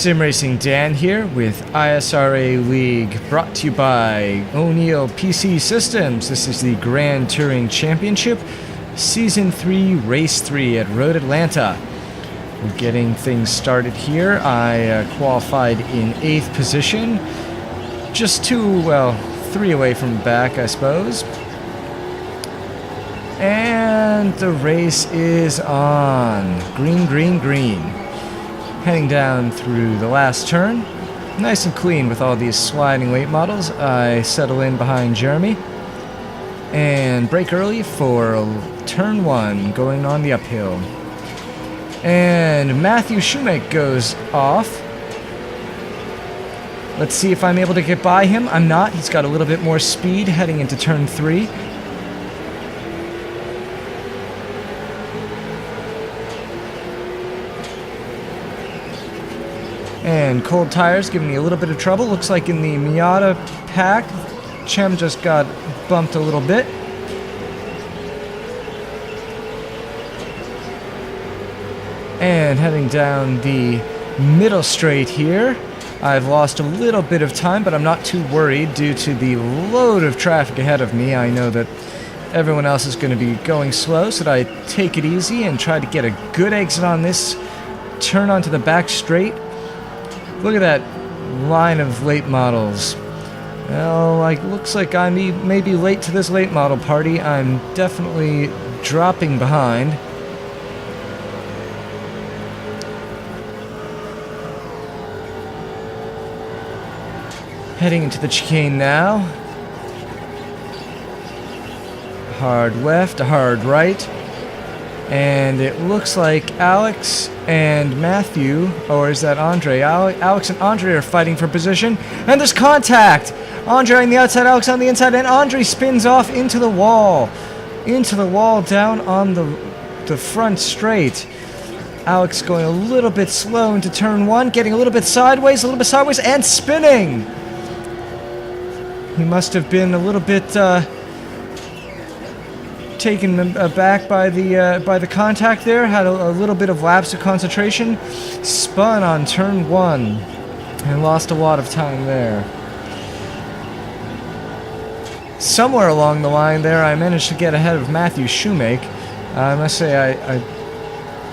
Sim Racing Dan here with ISRA League, brought to you by O'Neill PC Systems. This is the Grand Touring Championship, Season 3, Race 3 at Road Atlanta. We're getting things started here. I qualified in 8th position, just three away from the back, I suppose. And the race is on. Green, green, green. Heading down through the last turn. Nice and clean with all these sliding late models. I settle in behind Jeremy. And brake early for turn 1, going on the uphill. And Matthew Shoemake goes off. Let's see if I'm able to get by him. I'm not. He's got a little bit more speed heading into turn 3. And cold tires giving me a little bit of trouble. Looks like in the Miata pack, Chem just got bumped a little bit. And heading down the middle straight here. I've lost a little bit of time, but I'm not too worried due to the load of traffic ahead of me. I know that everyone else is going to be going slow, so that I take it easy and try to get a good exit on this turn onto the back straight. Look at that line of late models. Well, looks like I may be late to this late model party. I'm definitely dropping behind. Heading into the chicane now. Hard left, a hard right. And it looks like Alex and Matthew, or is that Andre? Alex and Andre are fighting for position. And there's contact! Andre on the outside, Alex on the inside, and Andre spins off into the wall. Into the wall down on the front straight. Alex going a little bit slow into turn 1, getting a little bit sideways, and spinning! He must have been a little bit taken aback by the contact there. Had a little bit of lapse of concentration. Spun on turn 1 and lost a lot of time there. Somewhere along the line there, I managed to get ahead of Matthew Shoemake. I must say I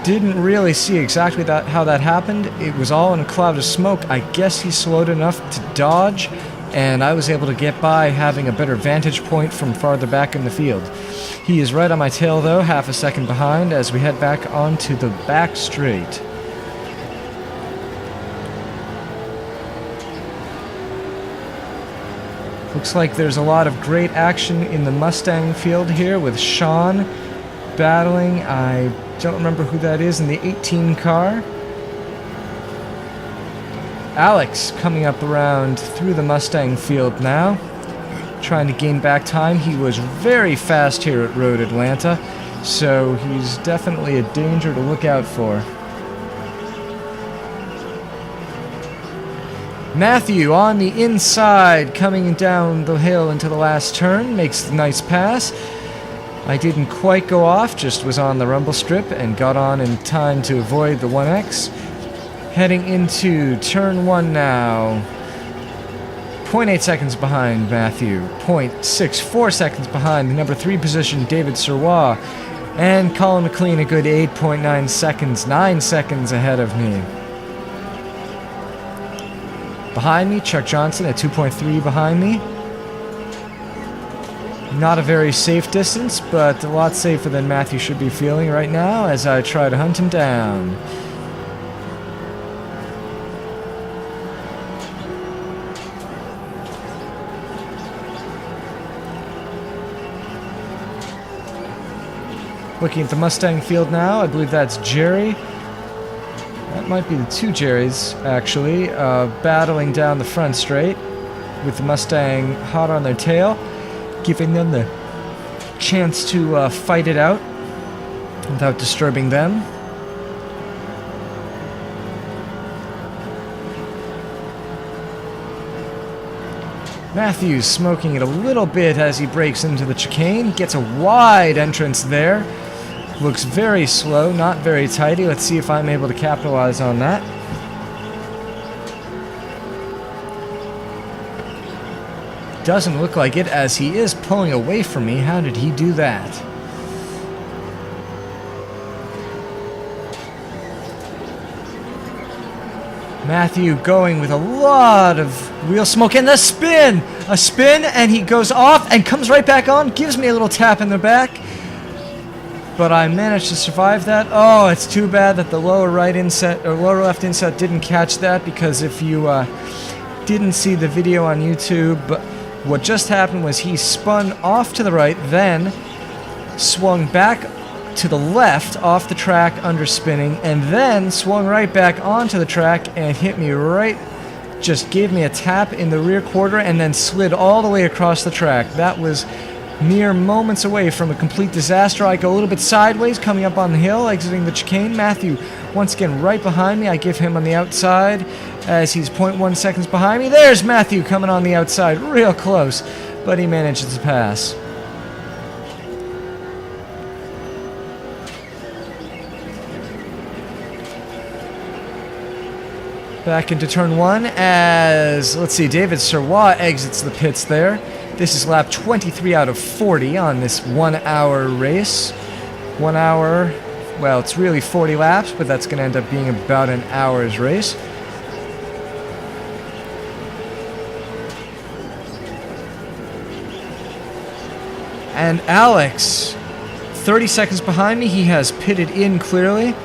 didn't really see exactly how that happened. It was all in a cloud of smoke. I guess he slowed enough to dodge, and I was able to get by, having a better vantage point from farther back in the field. He is right on my tail, though, half a second behind as we head back onto the back straight. Looks like there's a lot of great action in the Mustang field here with Sean battling. I don't remember who that is in the 18 car. Alex coming up around through the Mustang field now, trying to gain back time. He was very fast here at Road Atlanta, so he's definitely a danger to look out for. Matthew on the inside, coming down the hill into the last turn, makes a nice pass. I didn't quite go off, just was on the rumble strip and got on in time to avoid the 1X. Heading into turn 1 now. 0.8 seconds behind Matthew. 0.64 seconds behind the number 3 position, David Serrois. And Colin McLean a good 8.9 seconds, 9 seconds ahead of me. Behind me, Chuck Johnson at 2.3 behind me. Not a very safe distance, but a lot safer than Matthew should be feeling right now as I try to hunt him down. Looking at the Mustang field now, I believe that's Jerry. That might be the 2 Jerrys, actually, battling down the front straight with the Mustang hot on their tail, giving them the chance to fight it out without disturbing them. Matthews smoking it a little bit as he breaks into the chicane, gets a wide entrance there. Looks very slow, not very tidy. Let's see if I'm able to capitalize on that. doesn't look like it, as he is pulling away from me. How did he do that? Matthew going with a lot of wheel smoke, and a spin, and he goes off and comes right back on, gives me a little tap in the back, but I managed to survive that. Oh, it's too bad that the lower right inset or lower left inset didn't catch that, because if you didn't see the video on YouTube, what just happened was he spun off to the right, then swung back to the left off the track under spinning, and then swung right back onto the track and hit me right, just gave me a tap in the rear quarter and then slid all the way across the track. That was mere moments away from a complete disaster. I go a little bit sideways coming up on the hill, exiting the chicane. Matthew once again right behind me. I give him on the outside as he's 0.1 seconds behind me. There's Matthew coming on the outside real close, but he manages to pass. Back into turn one as, let's see, David Serrois exits the pits there. This is lap 23 out of 40 on this 1 hour race. 1 hour, well, it's really 40 laps, but that's going to end up being about an hour's race. And Alex, 30 seconds behind me. He has pitted in clearly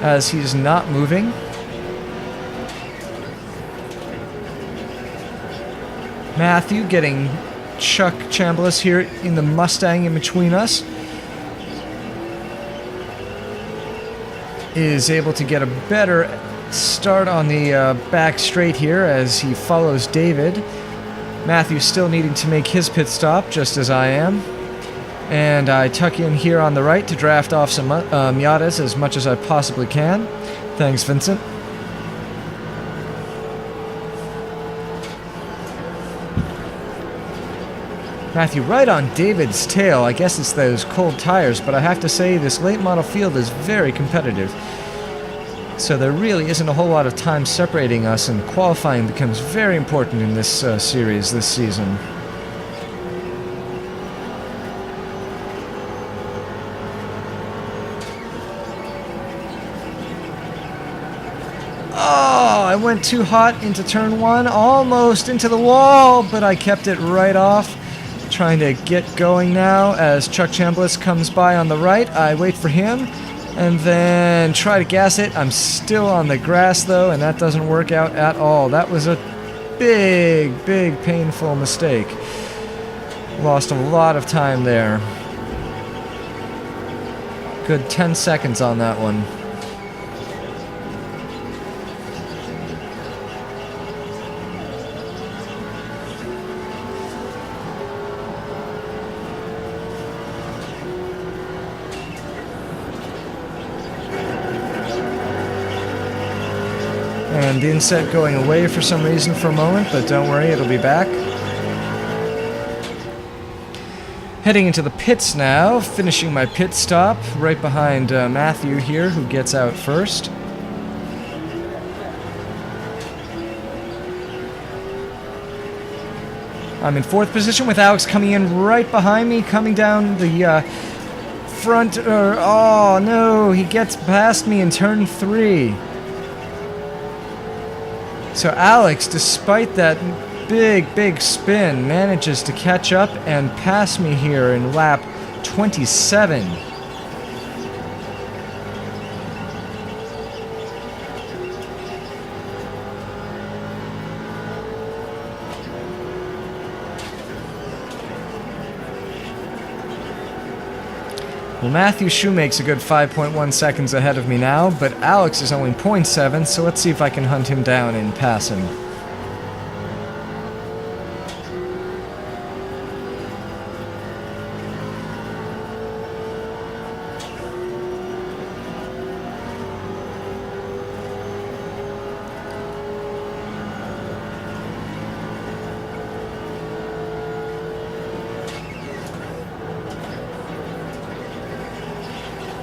as he's not moving. Matthew getting Chuck Chambliss here in the Mustang in between us is able to get a better start on the back straight here as he follows David. Matthew still needing to make his pit stop, just as I am. And I tuck in here on the right to draft off some Miatas as much as I possibly can. Thanks, Vincent. Matthew right on David's tail. I guess it's those cold tires, but I have to say this late model field is very competitive. So there really isn't a whole lot of time separating us, and qualifying becomes very important in this series this season. Oh, I went too hot into turn one, almost into the wall, but I kept it right off. Trying to get going now as Chuck Chambliss comes by on the right. I wait for him and then try to gas it. I'm still on the grass though, and that doesn't work out at all. That was a big painful mistake. Lost a lot of time there. Good 10 seconds on that one. And the inset going away for some reason for a moment, but don't worry, it'll be back. Heading into the pits now, finishing my pit stop right behind Matthew here, who gets out first. I'm in fourth position with Alex coming in right behind me, coming down the front. Oh no, he gets past me in turn 3. So Alex, despite that big spin, manages to catch up and pass me here in lap 27. Well, Matthew Shoemake's a good 5.1 seconds ahead of me now, but Alex is only 0.7, so let's see if I can hunt him down and pass him.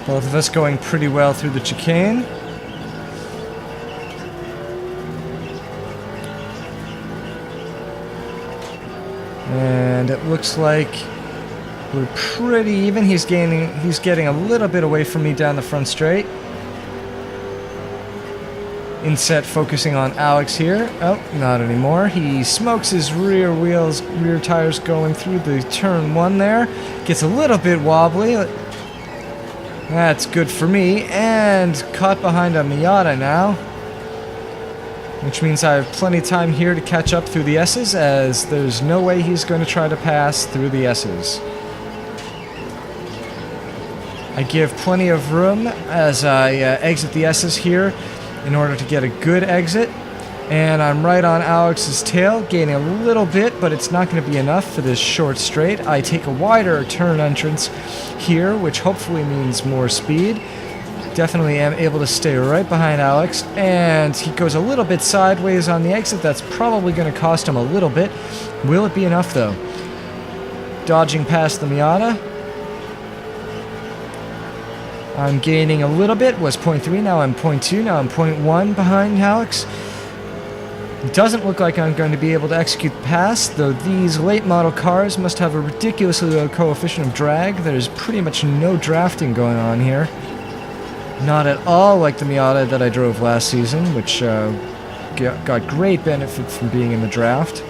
Both of us going pretty well through the chicane. And it looks like we're pretty even. He's getting a little bit away from me down the front straight. Inset focusing on Alex here. Oh, not anymore. He smokes his rear tires going through the turn 1 there. Gets a little bit wobbly. That's good for me. And caught behind a Miata now. Which means I have plenty of time here to catch up through the S's, as there's no way he's going to try to pass through the S's. I give plenty of room as I exit the S's here in order to get a good exit. And I'm right on Alex's tail, gaining a little bit, but it's not going to be enough for this short straight. I take a wider turn entrance here, which hopefully means more speed. Definitely am able to stay right behind Alex, and he goes a little bit sideways on the exit. That's probably going to cost him a little bit. Will it be enough, though? Dodging past the Miata. I'm gaining a little bit. Was 0.3, now I'm 0.2, now I'm 0.1 behind Alex. It doesn't look like I'm going to be able to execute the pass, though these late model cars must have a ridiculously low coefficient of drag. There's pretty much no drafting going on here. Not at all like the Miata that I drove last season, which got great benefit from being in the draft.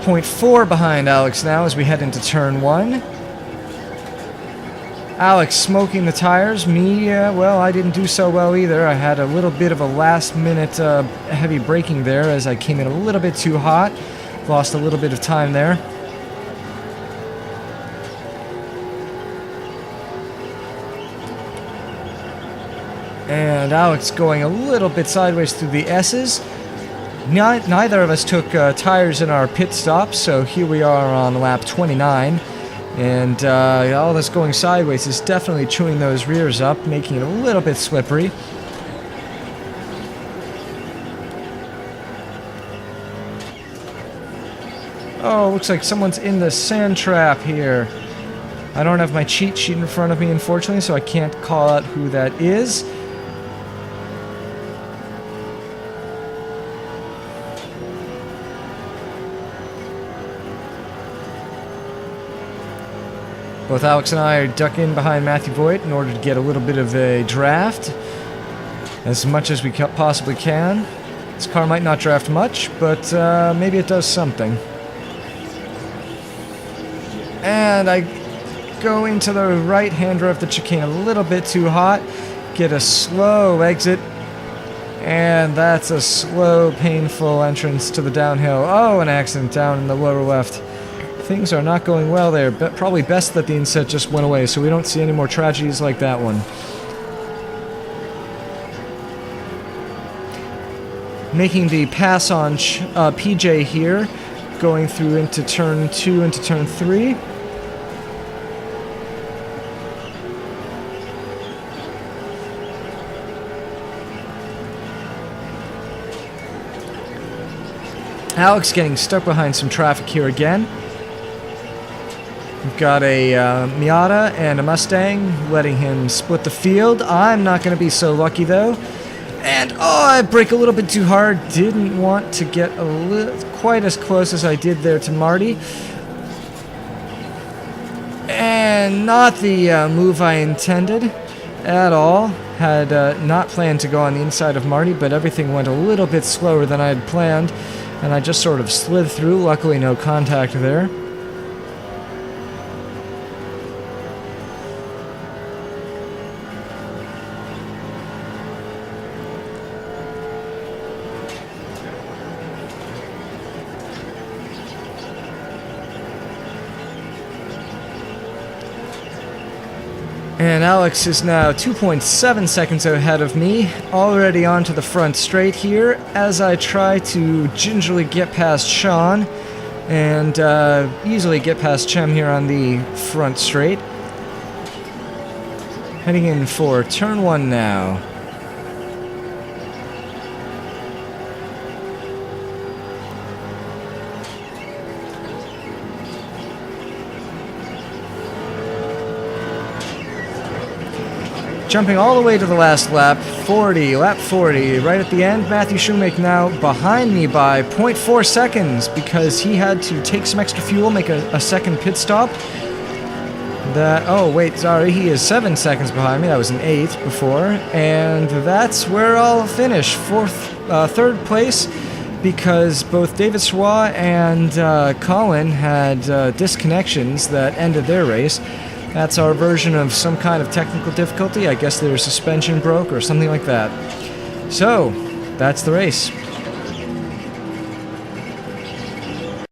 .4 behind Alex now as we head into turn 1. Alex smoking the tires. Me, well, I didn't do so well either. I had a little bit of a last-minute heavy braking there as I came in a little bit too hot. Lost a little bit of time there. And Alex going a little bit sideways through the S's. Neither of us took tires in our pit stop, so here we are on lap 29. And all this going sideways is definitely chewing those rears up, making it a little bit slippery. Oh, looks like someone's in the sand trap here. I don't have my cheat sheet in front of me, unfortunately, so I can't call out who that is. Both Alex and I are ducking behind Matthew Voigt in order to get a little bit of a draft, as much as we possibly can. This car might not draft much, but maybe it does something. And I go into the right-hander of the chicane a little bit too hot, get a slow exit, and that's a slow, painful entrance to the downhill. Oh, an accident down in the lower left. Things are not going well there. Probably best that the inset just went away so we don't see any more tragedies like that one. Making the pass on PJ here, going through into turn 2 into turn 3. Alex getting stuck behind some traffic here again. We've got a Miata and a Mustang letting him split the field. I'm not going to be so lucky though. And oh, I brake a little bit too hard. Didn't want to get quite as close as I did there to Marty. And not the move I intended at all. Had not planned to go on the inside of Marty, but everything went a little bit slower than I had planned. And I just sort of slid through. Luckily no contact there. And Alex is now 2.7 seconds ahead of me, already onto the front straight here, as I try to gingerly get past Sean, and easily get past Chem here on the front straight. Heading in for turn 1 now. jumping all the way to the last lap, lap 40, right at the end. Matthew Shoemake now behind me by 0.4 seconds because he had to take some extra fuel, make a second pit stop. Oh wait, sorry, he is 7 seconds behind me. That was an 8 before, and that's where I'll finish. Third place, because both David Schwa and Colin had disconnections that ended their race. That's our version of some kind of technical difficulty. I guess their suspension broke or something like that. So, that's the race.